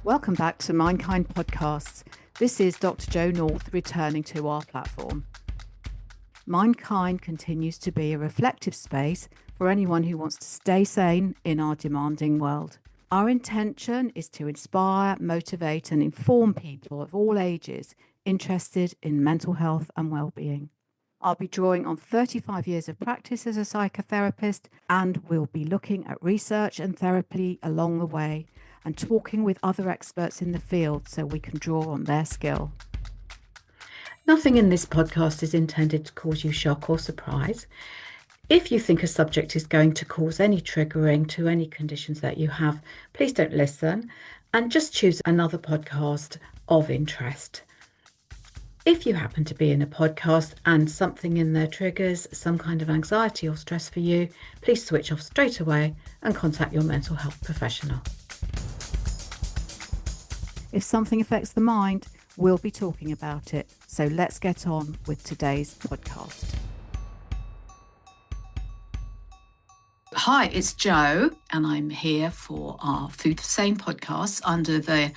Welcome back to Mindkind Podcasts. This is Dr. Jo North returning to our platform. Mindkind continues to be a reflective space for anyone who wants to stay sane in our demanding world. Our intention is to inspire, motivate and inform people of all ages interested in mental health and well-being. I'll be drawing on 35 years of practice as a psychotherapist, and we'll be looking at research and therapy along the way and talking with other experts in the field so we can draw on their skill. Nothing in this podcast is intended to cause you shock or surprise. If you think a subject is going to cause any triggering to any conditions that you have, please don't listen and just choose another podcast of interest. If you happen to be in a podcast and something in there triggers some kind of anxiety or stress for you, please switch off straight away and contact your mental health professional. If something affects the mind, we'll be talking about it. So let's get on with today's podcast. Hi, it's Jo, and I'm here for our Foodsane podcast under the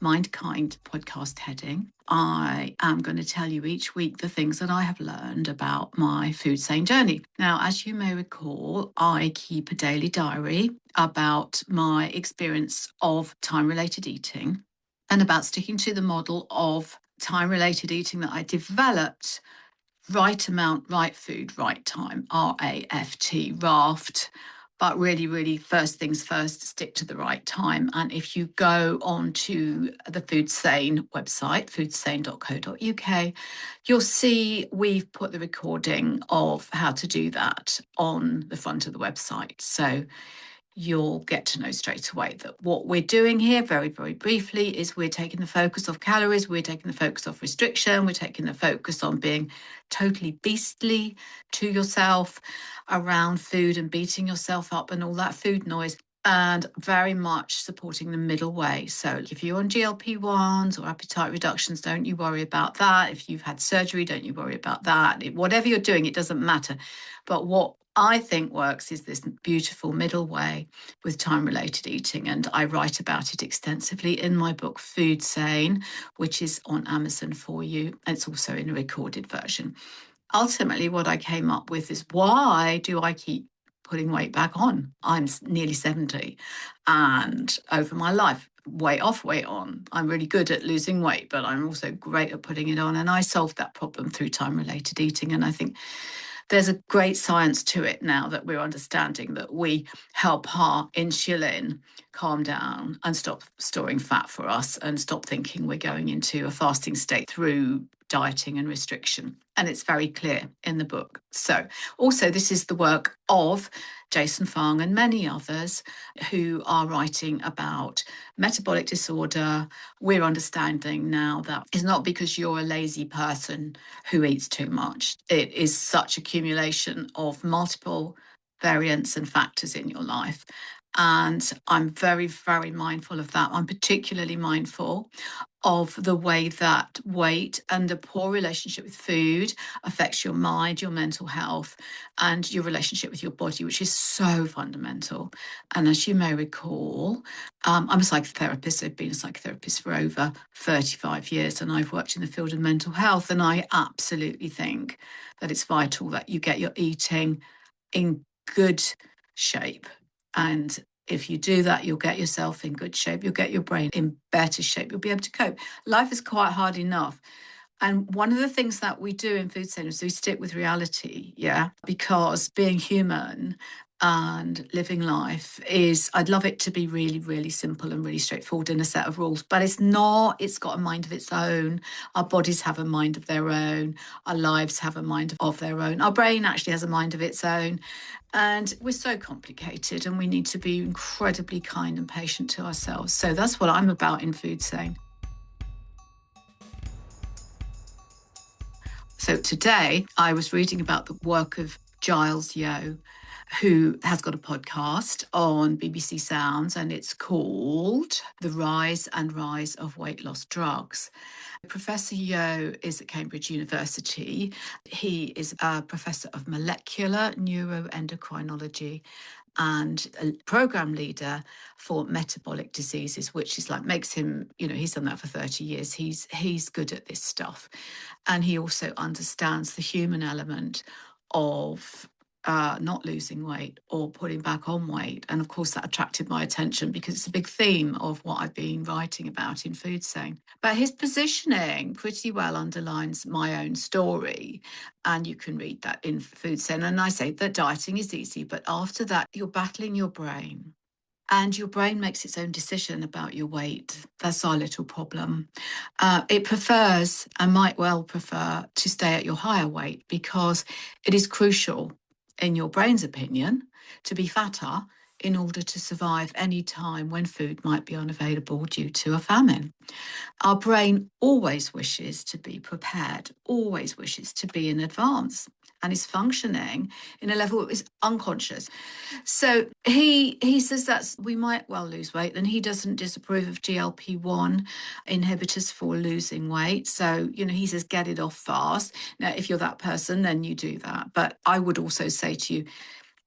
Mindkind podcast heading. I am going to tell you each week the things that I have learned about my Foodsane journey. Now, as you may recall, I keep a daily diary about my experience of time-related eating and about sticking to the model of time-related eating that I developed. Right amount, right food, right time, RAFT, RAFT. But really, first things first, stick to the right time. And if you go on to the Foodsane website, foodsane.co.uk, you'll see we've put the recording of how to do that on the front of the website. So you'll get to know straight away that what we're doing here, very, very briefly, is we're taking the focus off calories, we're taking the focus off restriction, we're taking the focus on being totally beastly to yourself around food and beating yourself up and all that food noise, and very much supporting the middle way. So if you're on GLP-1s or appetite reductions, don't you worry about that. If you've had surgery, don't you worry about that. Whatever you're doing, it doesn't matter. But what I think works is this beautiful middle way with time-related eating, and I write about it extensively in my book Foodsane, which is on Amazon for you. It's also in a recorded version. Ultimately, what I came up with is, why do I keep putting weight back on? I'm nearly 70, and over my life, weight off, weight on. I'm really good at losing weight, but I'm also great at putting it on, and I solved that problem through time-related eating, and I think there's a great science to it now that we're understanding that we help our insulin calm down and stop storing fat for us and stop thinking we're going into a fasting state through dieting and restriction. And it's very clear in the book. So also this is the work of Jason Fung and many others who are writing about metabolic disorder. We're understanding now that it's not because you're a lazy person who eats too much. It is such accumulation of multiple variants and factors in your life. And I'm very, very mindful of that. I'm particularly mindful of the way that weight and a poor relationship with food affects your mind, your mental health, and your relationship with your body, which is so fundamental. And as you may recall, I'm a psychotherapist. I've been a psychotherapist for over 35 years, and I've worked in the field of mental health. And I absolutely think that it's vital that you get your eating in good shape. And if you do that, you'll get yourself in good shape. You'll get your brain in better shape. You'll be able to cope. Life is quite hard enough. And one of the things that we do in Foodsane is we stick with reality, because being human and living life I'd love it to be really, really simple and really straightforward in a set of rules, but it's not. It's got a mind of its own. Our bodies have a mind of their own. Our lives have a mind of their own. Our brain actually has a mind of its own. And we're so complicated, and we need to be incredibly kind and patient to ourselves. So that's what I'm about in Foodsane. So today I was reading about the work of Giles, who has got a podcast on BBC Sounds, and it's called The Rise and Rise of Weight Loss Drugs. Professor Yo is at Cambridge University. He is a professor of molecular neuroendocrinology, and a program leader for metabolic diseases, which is like makes him, he's done that for 30 years. He's good at this stuff. And he also understands the human element of not losing weight or putting back on weight. And of course, that attracted my attention because it's a big theme of what I've been writing about in Foodsane. But his positioning pretty well underlines my own story. And you can read that in Foodsane. And I say that dieting is easy, but after that, you're battling your brain. And your brain makes its own decision about your weight. That's our little problem. It prefers and might well prefer to stay at your higher weight because it is crucial, in your brain's opinion, to be fatter in order to survive any time when food might be unavailable due to a famine. Our brain always wishes to be prepared, always wishes to be in advance, and is functioning in a level that is unconscious. So he says that we might well lose weight, and he doesn't disapprove of GLP-1 inhibitors for losing weight. So, he says get it off fast. Now, if you're that person, then you do that. But I would also say to you,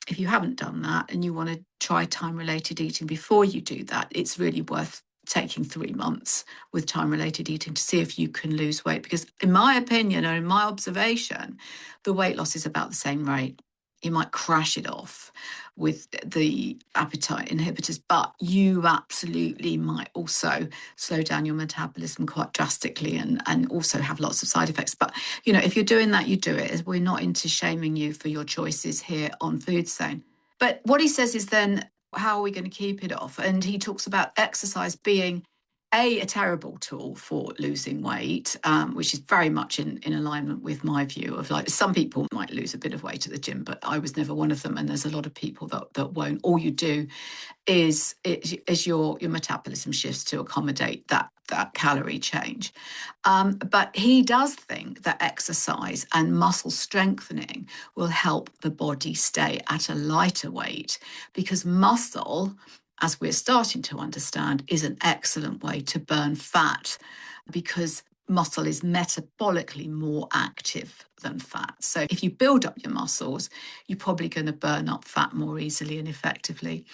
if you haven't done that and you want to try time-related eating before you do that, it's really worth taking 3 months with time-related eating to see if you can lose weight. Because in my opinion, or in my observation, the weight loss is about the same rate. You might crash it off with the appetite inhibitors, but you absolutely might also slow down your metabolism quite drastically and also have lots of side effects. But, if you're doing that, you do it. We're not into shaming you for your choices here on Foodsane. But what he says is then, how are we going to keep it off? And he talks about exercise being a terrible tool for losing weight, which is very much in alignment with my view of, like, some people might lose a bit of weight at the gym, but I was never one of them. And there's a lot of people that won't. All you do is your metabolism shifts to accommodate that calorie change. But he does think that exercise and muscle strengthening will help the body stay at a lighter weight, because muscle, as we're starting to understand, is an excellent way to burn fat, because muscle is metabolically more active than fat. So if you build up your muscles, you're probably going to burn up fat more easily and effectively.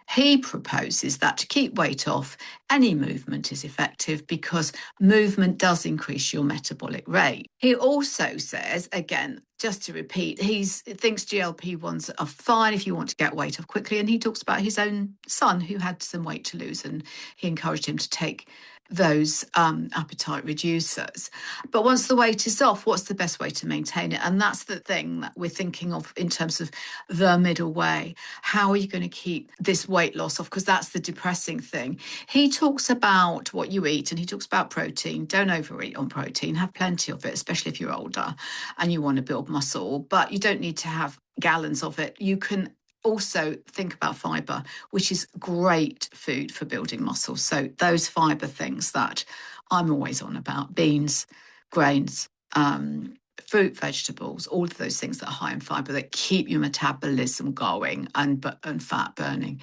He proposes that to keep weight off, any movement is effective because movement does increase your metabolic rate. He also says, again, just to repeat, he thinks GLP-1s are fine if you want to get weight off quickly. And he talks about his own son who had some weight to lose, and he encouraged him to take those appetite reducers. But once the weight is off, what's the best way to maintain it? And that's the thing that we're thinking of in terms of the middle way. How are you going to keep this weight loss off? Because that's the depressing thing. He talks about what you eat, and he talks about protein. Don't overeat on protein. Have plenty of it, especially if you're older and you want to build muscle. But you don't need to have gallons of it. You can also think about fibre, which is great food for building muscle. So those fibre things that I'm always on about: beans, grains, fruit, vegetables, all of those things that are high in fibre that keep your metabolism going and fat burning.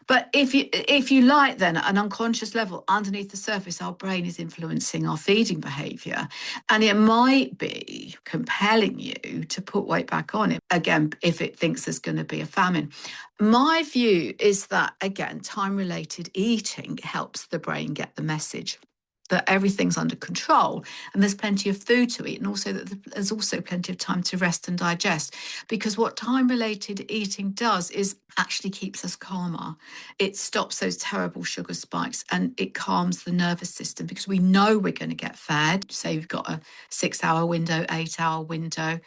But if you like, then at an unconscious level, underneath the surface, our brain is influencing our feeding behaviour. And it might be compelling you to put weight back on it, again, if it thinks there's going to be a famine. My view is that, again, time-related eating helps the brain get the message that everything's under control and there's plenty of food to eat, and also that there's also plenty of time to rest and digest. Because what time-related eating does is actually keeps us calmer. It stops those terrible sugar spikes and it calms the nervous system, because we know we're going to get fed. Say you've got a 6-hour window, 8-hour window,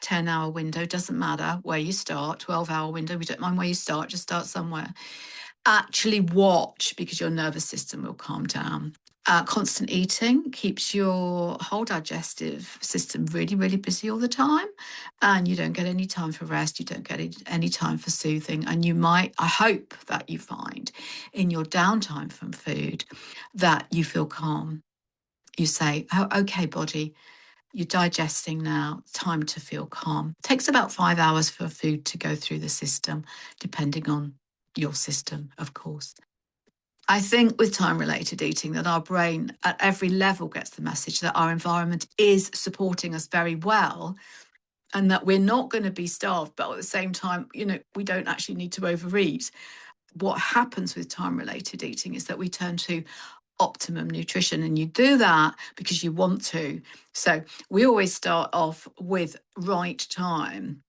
10-hour window, doesn't matter where you start, 12-hour window, we don't mind where you start, just start somewhere. Actually watch, because your nervous system will calm down. Constant eating keeps your whole digestive system really, really busy all the time, and you don't get any time for rest. You don't get any time for soothing. And you might, I hope that you find in your downtime from food that you feel calm. You say, oh, okay, body, you're digesting now, time to feel calm. It takes about 5 hours for food to go through the system, depending on your system, of course. I think with time-related eating that our brain at every level gets the message that our environment is supporting us very well, and that we're not going to be starved, but at the same time, we don't actually need to overeat. What happens with time-related eating is that we turn to optimum nutrition, and you do that because you want to. So we always start off with right time,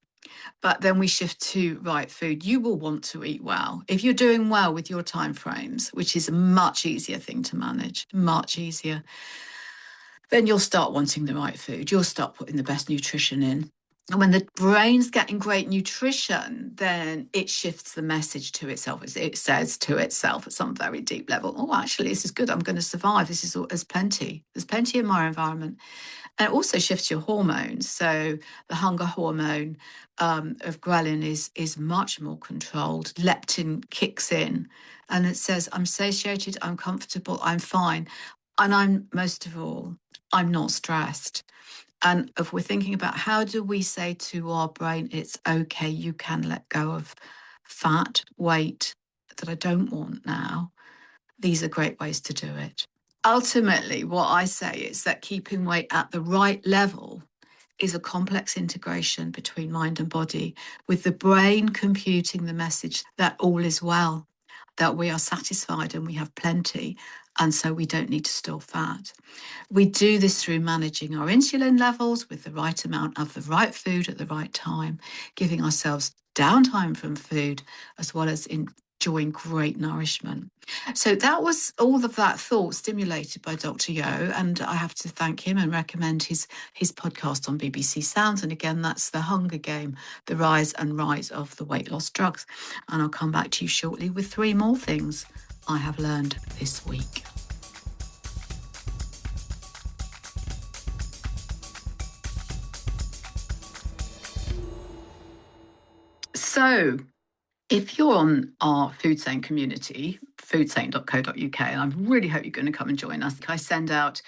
but then we shift to right food. You will want to eat well. If you're doing well with your time frames, which is a much easier thing to manage, much easier, then you'll start wanting the right food. You'll start putting the best nutrition in. And when the brain's getting great nutrition, then it shifts the message to itself. It says to itself at some very deep level, oh, actually, this is good. I'm going to survive. There's plenty. There's plenty in my environment. And it also shifts your hormones. So the hunger hormone of ghrelin is much more controlled. Leptin kicks in and it says, I'm satiated, I'm comfortable, I'm fine. And most of all, I'm not stressed. And if we're thinking about how do we say to our brain, it's okay, you can let go of fat, weight that I don't want now, these are great ways to do it. Ultimately, what I say is that keeping weight at the right level is a complex integration between mind and body, with the brain computing the message that all is well, that we are satisfied and we have plenty, and so we don't need to store fat. We do this through managing our insulin levels with the right amount of the right food at the right time, giving ourselves downtime from food, as well as enjoying great nourishment. So that was all of that thought stimulated by Dr. Yo, and I have to thank him and recommend his podcast on BBC Sounds. And again, that's The Hunger Game, The Rise and Rise of the Weight Loss Drugs. And I'll come back to you shortly with 3 more things I have learned this week. So if you're on our Foodsane community, foodsane.co.uk, and I really hope you're going to come and join us. I send out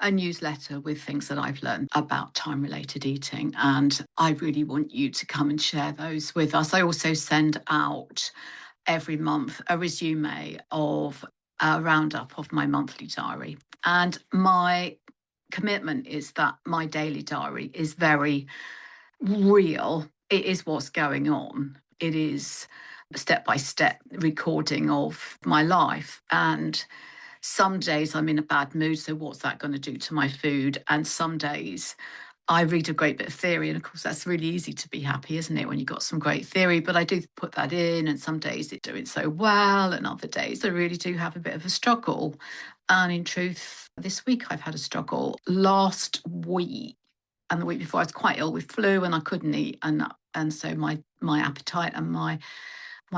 a newsletter with things that I've learned about time-related eating, and I really want you to come and share those with us. I also send out every month a resume of a roundup of my monthly diary. And my commitment is that my daily diary is very real. It is what's going on. It is step-by-step recording of my life. And some days I'm in a bad mood, so what's that going to do to my food? And some days I read a great bit of theory, and of course that's really easy to be happy, isn't it, when you've got some great theory? But I do put that in, and some days it's doing so well, and other days I really do have a bit of a struggle. And in truth, this week I've had a struggle. Last week and the week before I was quite ill with flu, and I couldn't eat, and so my appetite and my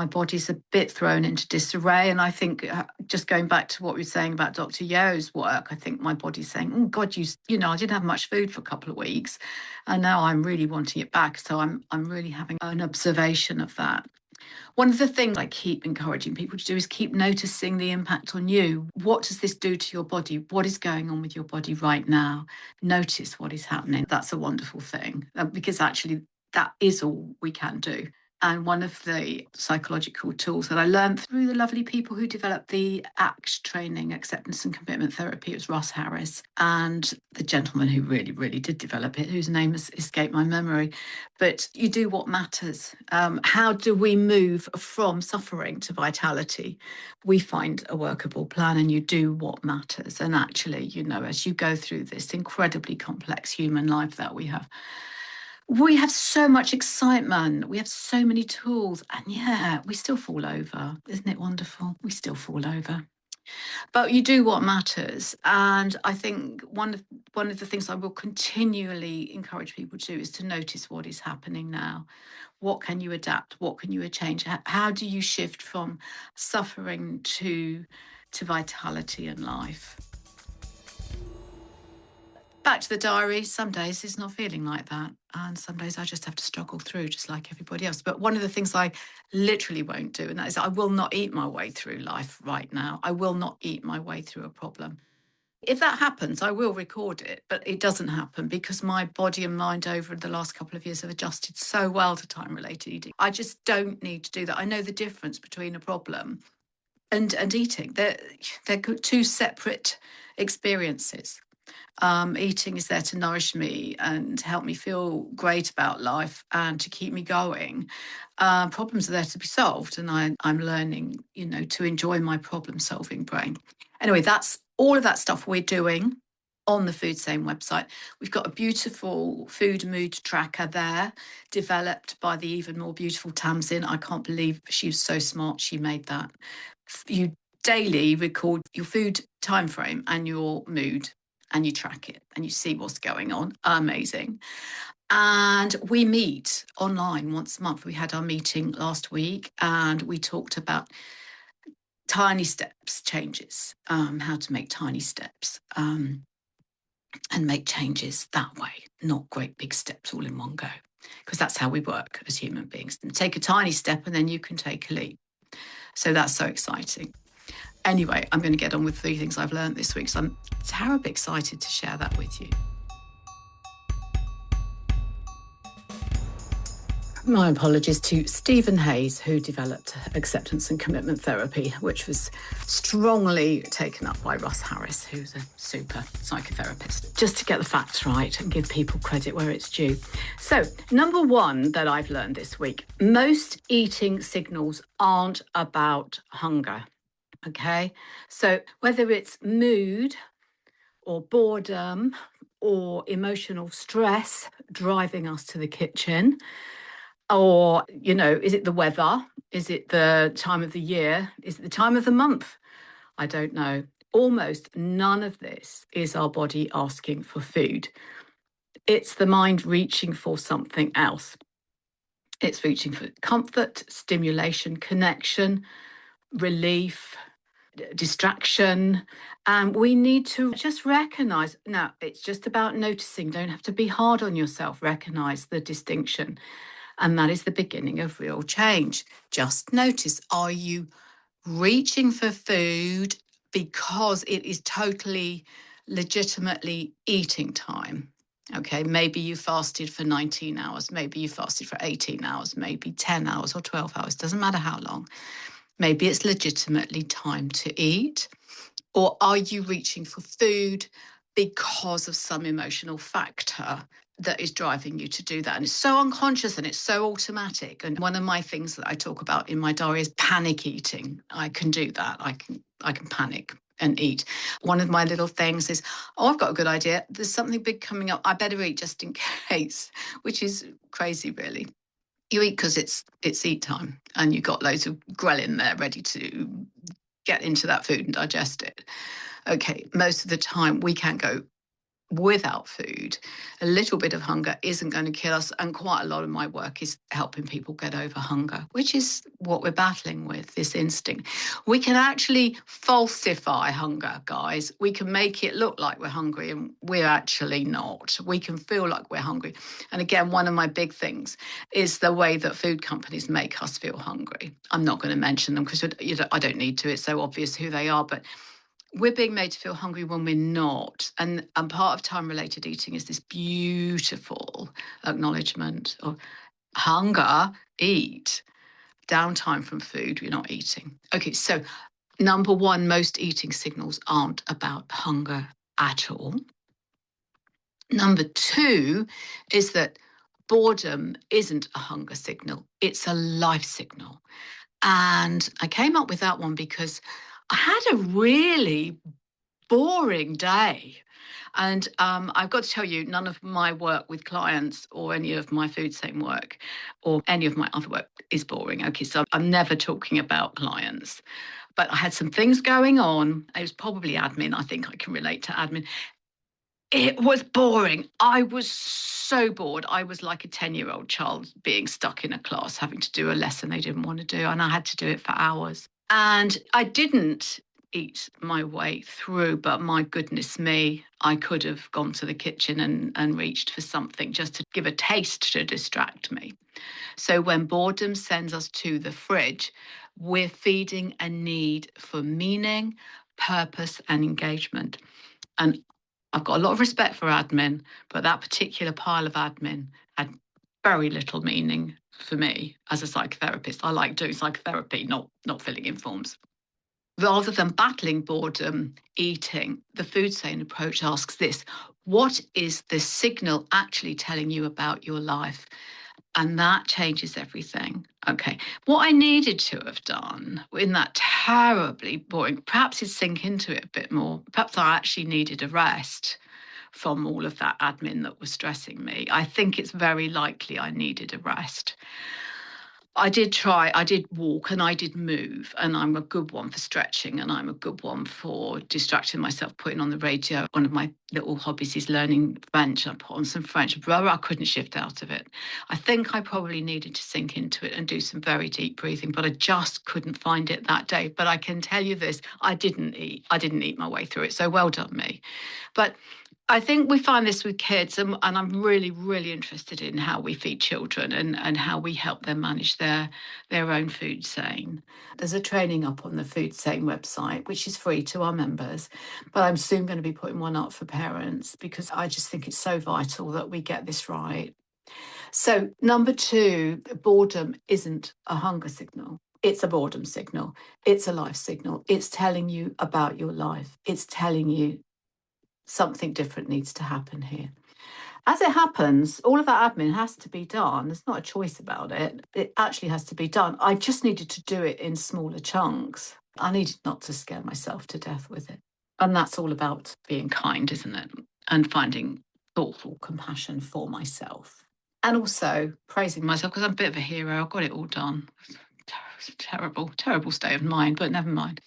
body's a bit thrown into disarray. And I think just going back to what we were saying about Dr. Yo's work, I think my body's saying, oh God, you know, I didn't have much food for a couple of weeks, and now I'm really wanting it back. So I'm really having an observation of that. One of the things I keep encouraging people to do is keep noticing the impact on you. What does this do to your body? What is going on with your body right now? Notice what is happening. That's a wonderful thing, because actually that is all we can do. And one of the psychological tools that I learned through the lovely people who developed the ACT training, acceptance and commitment therapy, was Russ Harris, and the gentleman who really, really did develop it, whose name has escaped my memory. But you do what matters. How do we move from suffering to vitality? We find a workable plan, and you do what matters. And actually, you know, as you go through this incredibly complex human life that we have so much excitement. We have so many tools, and yeah, we still fall over. Isn't it wonderful? We still fall over. But you do what matters. And I think one of the things I will continually encourage people to do is to notice what is happening now. What can you adapt? What can you change? How do you shift from suffering to vitality and life? Back to the diary, some days it's not feeling like that. And some days I just have to struggle through just like everybody else. But one of the things I literally won't do, and that is I will not eat my way through life right now. I will not eat my way through a problem. If that happens, I will record it, but it doesn't happen because my body and mind over the last couple of years have adjusted so well to time-related eating. I just don't need to do that. I know the difference between a problem and eating. They're two separate experiences. Eating is there to nourish me and help me feel great about life and to keep me going. Problems are there to be solved, and I'm learning, to enjoy my problem-solving brain. Anyway, that's all of that stuff we're doing on the Foodsane website. We've got a beautiful food mood tracker there, developed by the even more beautiful Tamsin. I can't believe she was so smart. She made that. You daily record your food time frame and your mood, and you track it and you see what's going on. Amazing. And we meet online once a month. We had our meeting last week and we talked about tiny steps changes, how to make tiny steps and make changes that way, not great big steps all in one go, because that's how we work as human beings. Take a tiny step and then you can take a leap. So that's so exciting. Anyway, I'm going to get on with 3 things I've learned this week. So I'm terribly excited to share that with you. My apologies to Stephen Hayes, who developed acceptance and commitment therapy, which was strongly taken up by Russ Harris, who's a super psychotherapist. Just to get the facts right and give people credit where it's due. So, number 1 that I've learned this week, most eating signals aren't about hunger. Okay, so whether it's mood or boredom or emotional stress driving us to the kitchen, or, is it the weather? Is it the time of the year? Is it the time of the month? I don't know. Almost none of this is our body asking for food. It's the mind reaching for something else. It's reaching for comfort, stimulation, connection, relief, distraction, and we need to just recognize. Now, it's just about noticing. Don't have to be hard on yourself. Recognize the distinction, and that is the beginning of real change. Just notice, are you reaching for food because it is totally legitimately eating time? Okay, maybe you fasted for 19 hours, maybe you fasted for 18 hours, maybe 10 hours or 12 hours, doesn't matter how long. Maybe it's legitimately time to eat. Or are you reaching for food because of some emotional factor that is driving you to do that? And it's so unconscious and it's so automatic. And one of my things that I talk about in my diary is panic eating. I can do that. I can panic and eat. One of my little things is, I've got a good idea. There's something big coming up. I better eat just in case, which is crazy, really. You eat because it's eat time and you've got loads of ghrelin there ready to get into that food and digest it. Okay, most of the time we can't go without food. A little bit of hunger isn't going to kill us, and quite a lot of my work is helping people get over hunger, which is what we're battling with, this instinct. We can actually falsify hunger, guys. We can make it look like we're hungry and we're actually not. We can feel like we're hungry. And again, one of my big things is the way that food companies make us feel hungry. I'm not going to mention them because I don't need to. It's so obvious who they are, but we're being made to feel hungry when we're not. And part of time-related eating is this beautiful acknowledgement of hunger, eat, downtime from food, we're not eating. Okay, so number 1, most eating signals aren't about hunger at all. Number 2 is that boredom isn't a hunger signal, it's a life signal. And I came up with that one because I had a really boring day. And I've got to tell you, none of my work with clients or any of my Foodsane work or any of my other work is boring. Okay, so I'm never talking about clients. But I had some things going on. It was probably admin. I think I can relate to admin. It was boring. I was so bored. I was like a 10-year-old child being stuck in a class, having to do a lesson they didn't want to do. And I had to do it for hours. And I didn't eat my way through, but my goodness me, I could have gone to the kitchen and reached for something just to give a taste to distract me. So when boredom sends us to the fridge, we're feeding a need for meaning, purpose, and engagement. And I've got a lot of respect for admin, but that particular pile of admin had very little meaning for me as a psychotherapist. I like doing psychotherapy, not filling in forms. Rather than battling boredom eating, the Foodsane approach asks this: what is the signal actually telling you about your life? And that changes everything. Okay. What I needed to have done in that terribly boring, perhaps is sink into it a bit more. Perhaps I actually needed a rest from all of that admin that was stressing me. I think it's very likely I needed a rest. I did walk and I did move, and I'm a good one for stretching and I'm a good one for distracting myself, putting on the radio. One of my little hobbies is learning French. I put on some French, but I couldn't shift out of it. I think I probably needed to sink into it and do some very deep breathing, but I just couldn't find it that day. But I can tell you this, I didn't eat my way through it. So well done me. But I think we find this with kids, and I'm really, really interested in how we feed children and how we help them manage their own Foodsane. There's a training up on the Foodsane website, which is free to our members, but I'm soon going to be putting one up for parents because I just think it's so vital that we get this right. So, number 2, boredom isn't a hunger signal. It's a boredom signal. It's a life signal. It's telling you about your life. It's telling you something different needs to happen here. As it happens, all of that admin has to be done. There's not a choice about it. It actually has to be done. I just needed to do it in smaller chunks. I needed not to scare myself to death with it. And that's all about being kind, isn't it? And finding thoughtful compassion for myself. And also praising myself because I'm a bit of a hero. I got it all done. It's a terrible, terrible state of mind, but never mind.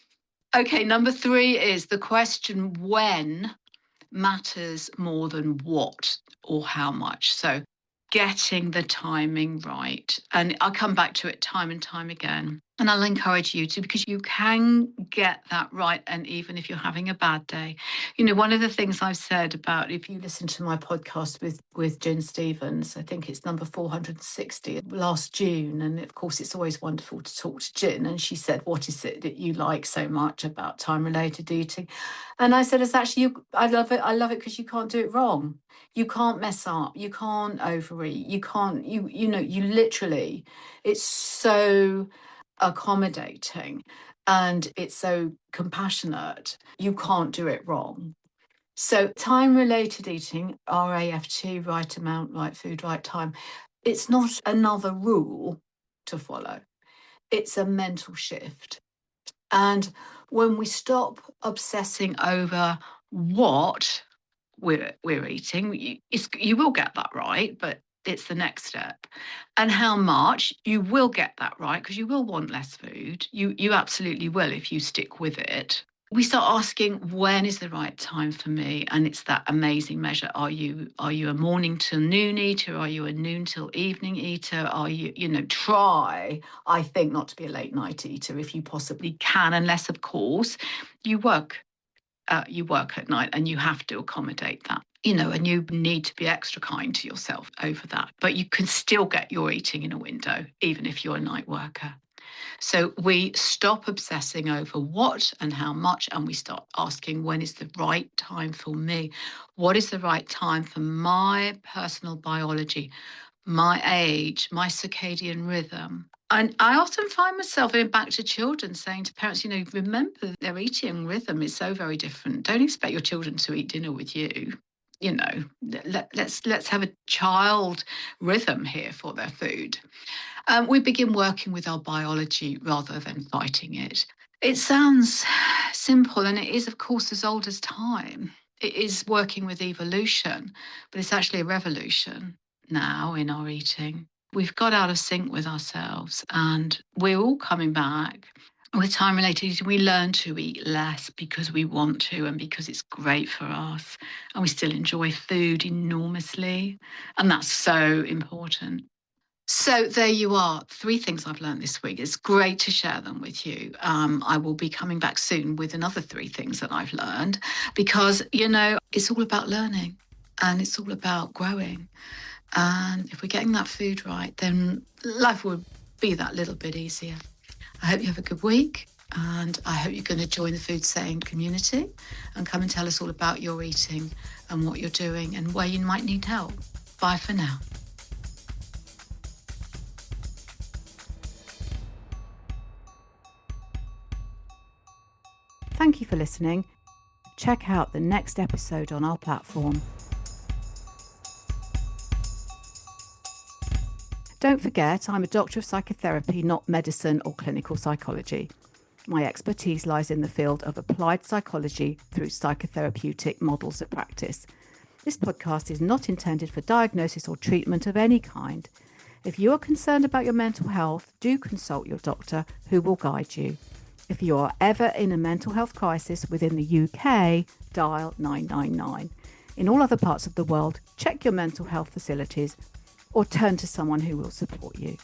Okay, number 3 is the question when matters more than what or how much. So getting the timing right. And I'll come back to it time and time again. And I'll encourage you to, because you can get that right. And even if you're having a bad day, one of the things I've said about, if you listen to my podcast with Jen Stevens, I think it's number 460 last June. And of course, it's always wonderful to talk to Jen. And she said, what is it that you like so much about time-related eating? And I said, it's actually, I love it. I love it because you can't do it wrong. You can't mess up. You can't overeat. You can't, you literally, it's so accommodating and it's so compassionate. You can't do it wrong. So time-related eating, RAFT, right amount, right food, right time. It's not another rule to follow. It's a mental shift. And when we stop obsessing over what we're eating, you will get that right, but it's the next step. And how much, you will get that right because you will want less food. You absolutely will if you stick with it. We start asking, when is the right time for me? And it's that amazing measure. Are you a morning till noon eater? Are you a noon till evening eater? Are you, try, I think, not to be a late night eater if you possibly can, unless, of course, you work at night and you have to accommodate that, and you need to be extra kind to yourself over that. But you can still get your eating in a window, even if you're a night worker. So we stop obsessing over what and how much, and we start asking, when is the right time for me? What is the right time for my personal biology, my age, my circadian rhythm? And I often find myself going back to children saying to parents, remember their eating rhythm is so very different. Don't expect your children to eat dinner with you. Let's have a child rhythm here for their food. We begin working with our biology rather than fighting it. It sounds simple, and it is, of course, as old as time. It is working with evolution, but it's actually a revolution now in our eating. We've got out of sync with ourselves, and we're all coming back. With time-related eating, we learn to eat less because we want to and because it's great for us. And we still enjoy food enormously. And that's so important. So there you are, 3 things I've learned this week. It's great to share them with you. I will be coming back soon with another 3 things that I've learned because, it's all about learning and it's all about growing. And if we're getting that food right, then life will be that little bit easier. I hope you have a good week, and I hope you're going to join the Foodsane community and come and tell us all about your eating and what you're doing and where you might need help. Bye for now. Thank you for listening. Check out the next episode on our platform. Don't forget, I'm a doctor of psychotherapy, not medicine or clinical psychology. My expertise lies in the field of applied psychology through psychotherapeutic models of practice. This podcast is not intended for diagnosis or treatment of any kind. If you are concerned about your mental health, do consult your doctor, who will guide you. If you are ever in a mental health crisis within the UK, dial 999. In all other parts of the world, check your mental health facilities or turn to someone who will support you.